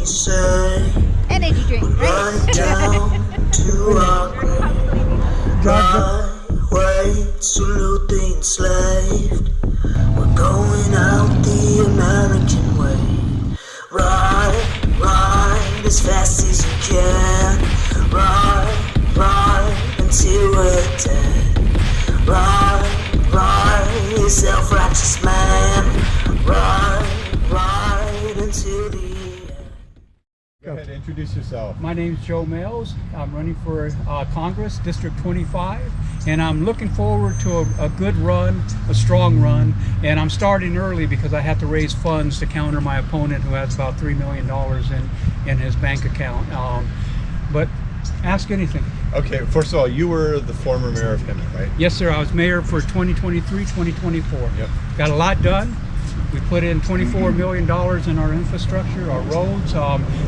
we say. Energy drink, Right right? down to our grave. Right way, salute the enslaved. We're going out the American way. Ride as fast as you can. Ride until we're dead. Ride, you self-righteous man. Ride until the end. Go ahead, introduce yourself. My name is Joe Mills. I'm running for Congress, District 25, and I'm looking forward to a good run, a strong run, and I'm starting early because I have to raise funds to counter my opponent who has about $3 million in his bank account. But ask anything. Okay, first of all, you were the former mayor of Hemet, right? Yes, sir. I was mayor for 2023, 2024. Yep. Got a lot done. We put in $24 million in our infrastructure, our roads.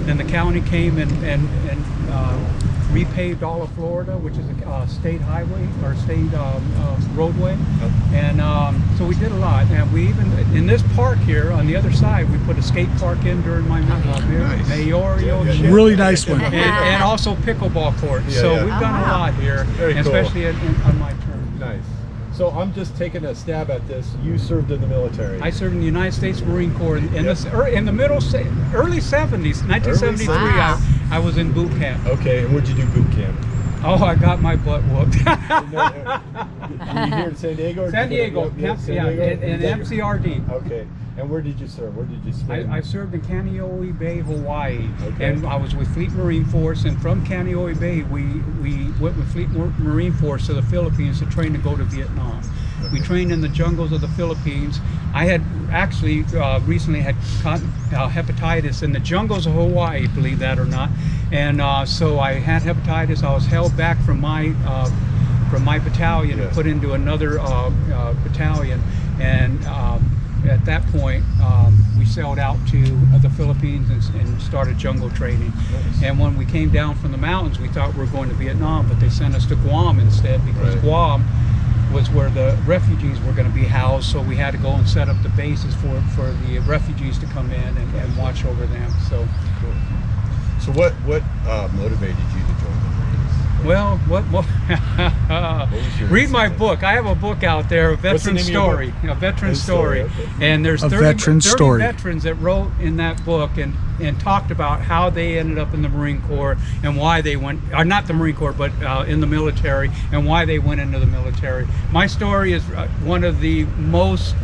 Then the county came and repaved all of Florida, which is a state highway or state roadway. And so we did a lot. And we even, in this park here on the other side, we put a skate park in during my mayoral ship. Really nice one. And also pickleball courts. Yeah, So yeah. we've done a lot here, Very cool. especially on my term. Nice. So I'm just taking a stab at this. You served in the military. I served in the United States Marine Corps in the middle, early 70s, 1973. Wow. I was in boot camp. Okay, and where'd you do boot camp? Oh, I got my butt whooped. Were you here in San Diego? Or San did you go- Diego, San yeah, Diego? in MCRD. Okay, and where did you serve? Where did you spend? I served in Kaneohe Bay, Hawaii, Okay. and I was with Fleet Marine Force. And from Kaneohe Bay, we went with Fleet Marine Force to the Philippines to train to go to Vietnam. We trained in the jungles of the Philippines. I had actually recently had hepatitis in the jungles of Hawaii, believe that or not. And so I had hepatitis. I was held back from my battalion and put into another battalion. And at that point, we sailed out to the Philippines and started jungle training. Nice. And when we came down from the mountains, we thought we were going to Vietnam, but they sent us to Guam instead because Guam was where the refugees were going to be housed. So we had to go and set up the bases for the refugees to come in and watch over them. So, Cool. So what motivated you to join the Marines? well, what was your read my incentive? book. I have a book out there, A What's the Veteran name of your Story. book? A Veteran A story, Story. okay. And there's A 30 veteran story. veterans that wrote in that book and talked about how they ended up in the Marine Corps and why they went, or not the Marine Corps, but in the military, and why they went into the military. My story is one of the most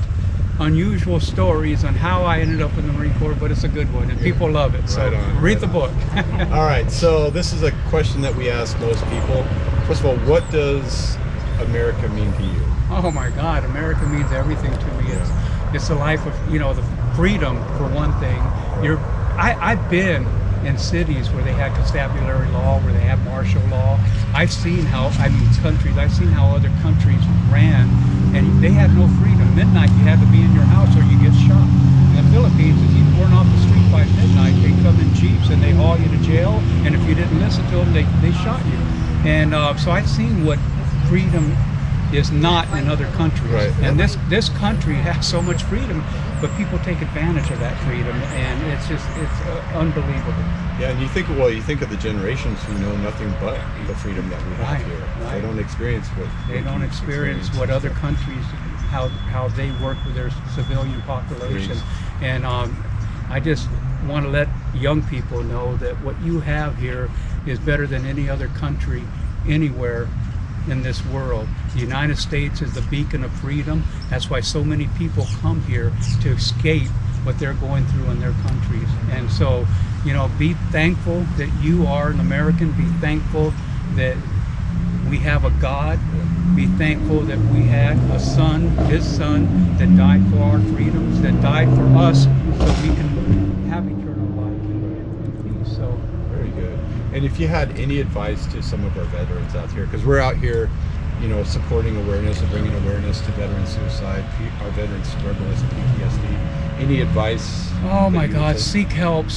unusual stories on how I ended up in the Marine Corps, but it's a good one and people love it. So Right on, read right the on. book. All right, so this is a question that we ask most people. First of all, what does America mean to you? Oh my God, America means everything to me. It's the life of, the freedom for one thing. I've been in cities where they had constabulary law, where they had martial law. I've seen countries, I've seen how other countries ran, and they had no freedom. Midnight, you had to be in your house or you get shot. In the Philippines, if you weren't off the street by midnight, they come in jeeps and they haul you to jail, and if you didn't listen to them, they shot you. And so I've seen what freedom is not in other countries. Right. And this country has so much freedom, but people take advantage of that freedom, and it's unbelievable. Yeah, and you think of the generations who know nothing but the freedom that we have Right, here. right. They don't experience They don't experience what other countries, how they work with their civilian population. Please. And I just want to let young people know that what you have here is better than any other country anywhere in this world. The United States is the beacon of freedom. That's why so many people come here to escape what they're going through in their countries. And so, be thankful that you are an American. Be thankful that we have a God. Be thankful that we had a son, his son, that died for our freedoms, that died for us so we can have eternal life and peace. So, Very good. And if you had any advice to some of our veterans out here, because we're out here, supporting awareness and bringing awareness to veteran suicide, our veterans struggle with PTSD. Any advice? oh that my you would God, take? seek help.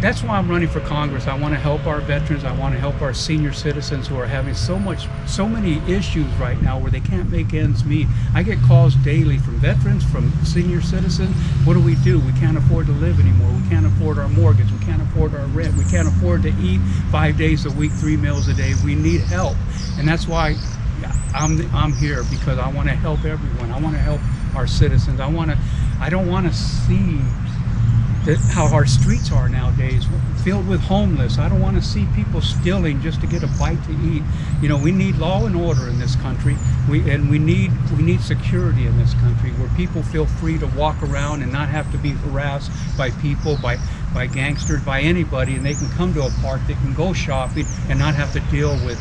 that's why I'm running for Congress. I want to help our veterans. I want to help our senior citizens who are having so many issues right now where they can't make ends meet. I get calls daily from veterans, from senior citizens. What do? We can't afford to live anymore. We can't afford our mortgage. We can't afford our rent. We can't afford to eat 5 days a week, 3 meals a day. We need help, and that's why I'm here, because I want to help everyone. I want to help our citizens. I don't want to see how our streets are nowadays, filled with homeless. I don't want to see people stealing just to get a bite to eat. You know, we need law and order in this country. We need security in this country, where people feel free to walk around and not have to be harassed by people, by gangsters, by anybody, and they can come to a park, they can go shopping, and not have to deal with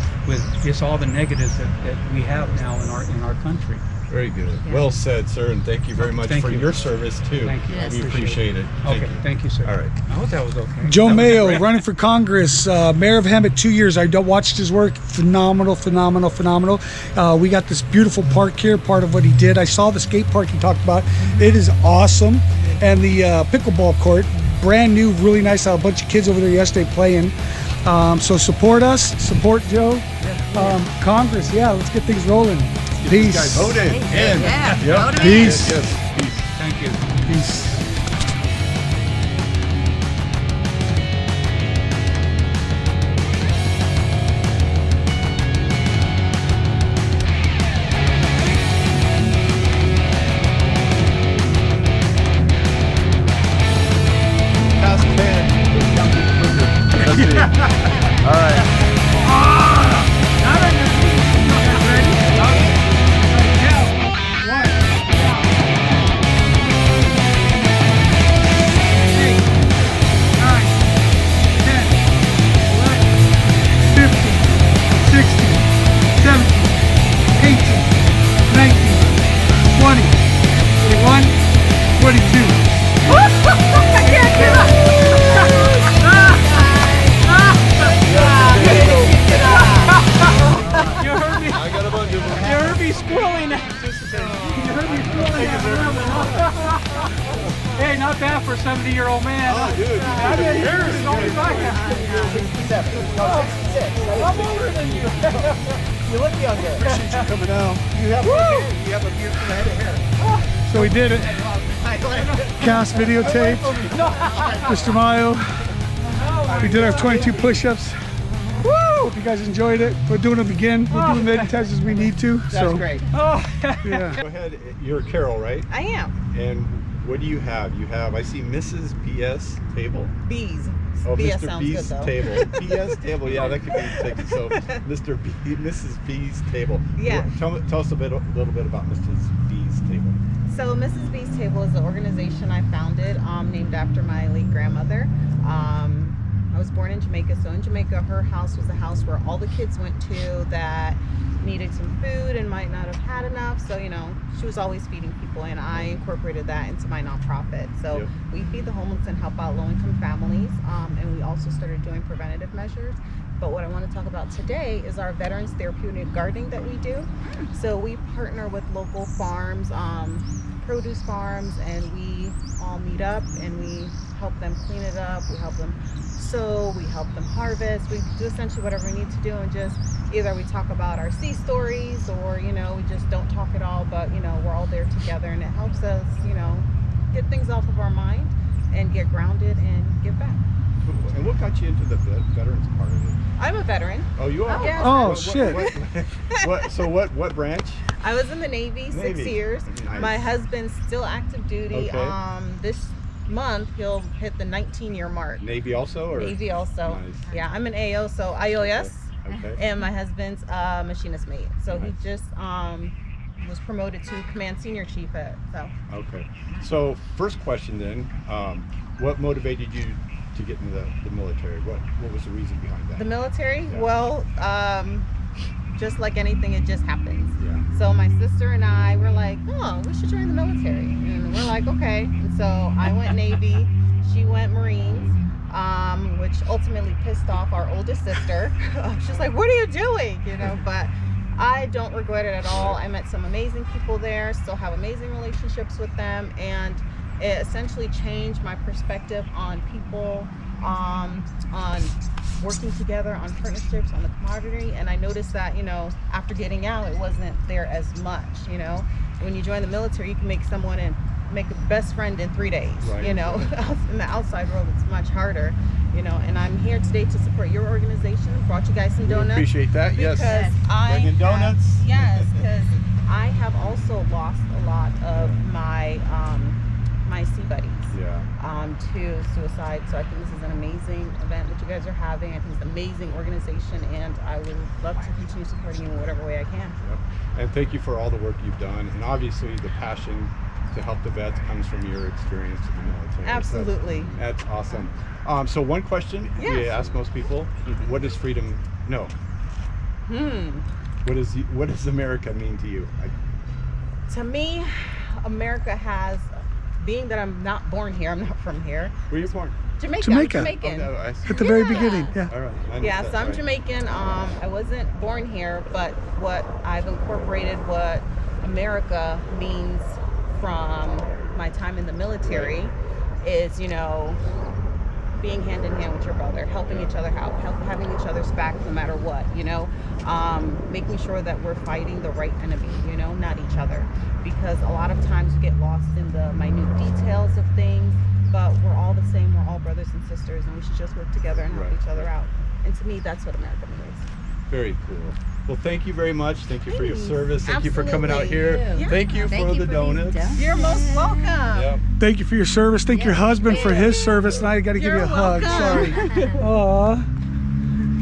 just all the negatives that we have now in our country. Very good. Yeah. Well said, sir, and thank you very much for your service too. Thank you. Yes. We appreciate it. Thank you, sir. All right. I hope that was okay. Joe Mayo, running for Congress, mayor of Hemet, 2 years. I watched his work. Phenomenal. We got this beautiful park here, part of what he did. I saw the skate park he talked about. It is awesome. And the pickleball court, brand new, really nice. I saw a bunch of kids over there yesterday playing. So support us, support Joe. Congress, let's get things rolling. Peace. Guys, vote in. Yeah. Yep. Vote in. Peace. Yes. Peace. Thank you. Peace. Past 10. That's it. All right. You heard me. I got a bunch of them. You heard me squirreling. Hey, not bad for a 70-year-old man. Oh, dude. I've been here as long as I have. I'm older than you. You look younger. Appreciate you coming out. You have a beautiful head of hair. So we did it. Cast videotape. Mr. Mayo. We did our 22 push-ups. Woo! Hope you guys enjoyed it. We're doing them again. We're doing many times as we need to. That's great. Yeah. Go ahead. You're Carol, right? I am. And what do you have? You have, I see Mrs. BS table. Bees. Oh, BS Mr. sounds B's good, though. table. BS table. Yeah, that could be taken. So, Mrs. B's table. Yeah. Tell us a little bit about Mrs. B's table. So Mrs. B's Table is an organization I founded, named after my late grandmother. I was born in Jamaica, so in Jamaica, her house was a house where all the kids went to that needed some food and might not have had enough. So, you know, she was always feeding people, and I incorporated that into my nonprofit. So Yep. we feed the homeless and help out low-income families, and we also started doing preventative measures. But what I want to talk about today is our veterans therapeutic gardening that we do. So we partner with local farms, produce farms, and we all meet up and we help them clean it up, we help them sow, we help them harvest, we do essentially whatever we need to do, and just either we talk about our sea stories, or, you know, we just don't talk at all, but, you know, we're all there together, and it helps us, you know, get things off of our mind and get grounded and give back. And what got you into the veterans part of it? I'm a veteran. Oh, you are? Yes. Oh, What- shit. What branch? I was in the Navy 6 Navy. years. Nice. My husband's still active duty. Okay. This month he'll hit the 19-year mark. Navy also? Or? Navy also. Nice. Yeah, I'm an AO, so IOS, Okay. and my husband's a machinist mate. So Nice. he just was promoted to command senior chief at. So Okay. So first question then, what motivated you to get into the military? What was the reason behind that? the military. Yeah. Well, just like anything, it just happens. Yeah. So my sister and I were like, oh, we should join the military. And we're like, okay. And so I went Navy, she went Marines, which ultimately pissed off our oldest sister. She's like, what are you doing? You know, but I don't regret it at all. I met some amazing people there, still have amazing relationships with them, and it essentially changed my perspective on people on working together on partnerships on the commodity. And I noticed that, you know, after getting out, it wasn't there as much, you know. When you join the military, you can make someone and make a best friend in 3 days, Right, you know. right. In the outside world, it's much harder, you know. And I'm here today to support your organization. Brought you guys some We donuts. appreciate that. Yes. Because I Bringing donuts. yes, because I have also lost a lot of my my sea buddies Yeah. to suicide. So I think this is an amazing event that you guys are having. I think it's an amazing organization, and I would love to continue supporting you in whatever way I can. Yep. And thank you for all the work you've done. And obviously the passion to help the vets comes from your experience in the military. So Absolutely. that's awesome. So one question we Yes. ask most people, what does freedom, no, Hmm. what does America mean to you? To me, America has, being that I'm not born here, I'm not from here. Where you born? Jamaica. Jamaica. I'm Jamaican. Oh, no, I see. At the very Yeah. beginning, yeah. All right. I missed Yeah, that, so I'm right. Jamaican. I wasn't born here, but what I've incorporated what America means from my time in the military is, you know, being hand in hand with your brother, helping each other out, having each other's back no matter what, you know, making sure that we're fighting the right enemy, you know, not each other. Because a lot of times you get lost in the minute details of things, but we're all the same, we're all brothers and sisters, and we should just work together and help Right. each other out. And to me, that's what America means. Very cool. Well, thank you very much. Thank you for your Thanks. service. Thank you for coming out Absolutely. here. Yeah. Thank you for the donuts. You're most welcome. Yep. Thank you for your service. Thank your husband for his service. And I got to give you a You're hug. welcome. Sorry. Aw.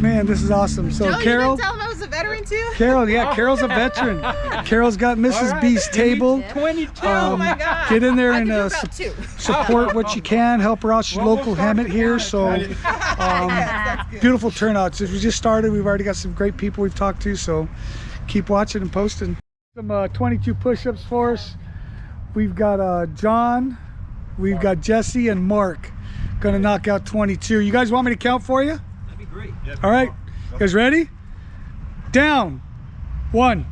Man, this is awesome. So, Joe, Carol. you didn't tell him I was a veteran too? Carol, yeah, Carol's a veteran. Carol's got Mrs. right. B's table. 22. Oh my God. Get in there I and can do about two. support what you can. Help her out. She's We're almost local starting Hemet to here, count. so That's good. beautiful turnout. Since we just started, we've already got some great people we've talked to. So keep watching and posting. Some 22 push-ups for us. We've got John, we've got Jesse, and Mark. Gonna knock out 22. You guys want me to count for you? That'd be great. All right, you guys ready? Down, 1,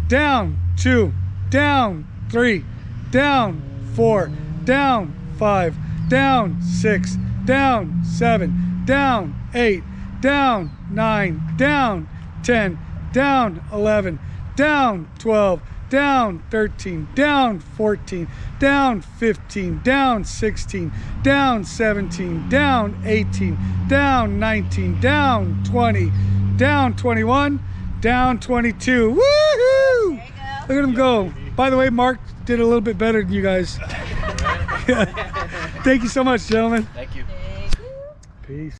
down, 2, down, 3, down, 4, down, 5, down, 6, down, 7, down, 8, down, 9, down, 10, down, 11, down, 12, down, 13, down, 14, down, 15, down, 16, down, 17, down, 18, down, 19, down, 20, down, 21, down, 22. Woohoo! Look at him go. By the way, Mark did a little bit better than you guys. Thank you so much, gentlemen. Thank you. Peace.